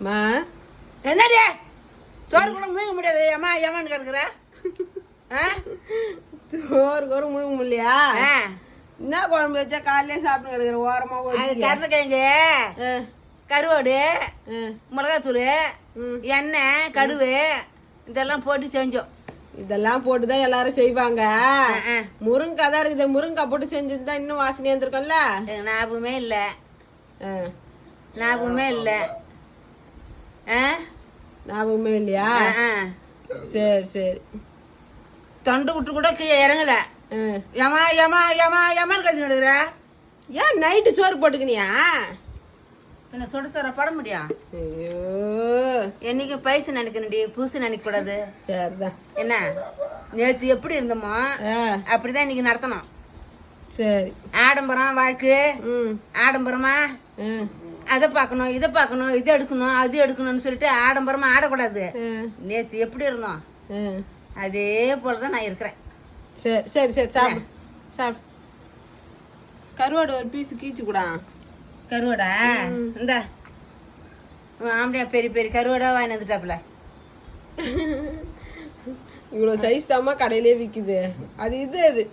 மா என்னடி சோறு கூட முழுங்க முடியாது ஏமா ஏமான்னு கிடக்குற சோறு கூட முழுங்க முடியலையா? என்ன குழம்பு வச்சா காலையிலே சாப்பிட்டு கிடக்குற ஓரமா அது கருணக்கிழங்கு கருவாடு மிளகாத்தூள் எண்ணெய் கடுகு இதெல்லாம் போட்டு செஞ்சோம். இதெல்லாம் போட்டுதான் எல்லாரும் செய்வாங்க. முருங்கைக்காய் தான் இருக்குது. முருங்கைக்காய் போட்டு செஞ்சிருந்தா இன்னும் வாசனையா இருந்திருக்கும்ல. ஞாபகமே இல்ல ஞாபகமே இல்ல ஞாபகமே இல்லையா? சரி சரி. தொண்டை விட்டு கூட கீழே இறங்கல. ஏமா ஏமா ஏமா ஏமான்னு கத்தி நடுக்குற. ஏன் நைட்டு சோறு போட்டுக்கினியா? என்ன சுட சோற போட முடியும்? ஐயோ என்னைக்கு பைசு நினைக்கணுடி புதுசு நினைக்க கூடாது. சரிதான். என்ன நேற்று எப்படி இருந்தோமோ அப்படிதான் இன்னைக்கு நடத்தணும். சரி. ஆடம்பரம் வாழ்க்கை ஆடம்பரமா அதை பார்க்கணும் இதை பார்க்கணும் இதை எடுக்கணும் அது எடுக்கணும்னு சொல்லிட்டு ஆடம்பரமா ஆடக்கூடாது. நேற்று எப்படி இருந்தோம் அதே போலதான் நான் இருக்கிறேன். சரி சரி சரி சாப்பிடு சாப்பிடு. கருவாடு ஒரு பீஸ் கீச்சு கூட. கருவாடா இந்த ஆம்படியா பெரிய பெரிய கருவாடா வாங்கி வந்துட்டாப்புல. இவ்வளோ சைஸ் தாம்மா கடையிலே விற்குது. அது இது அது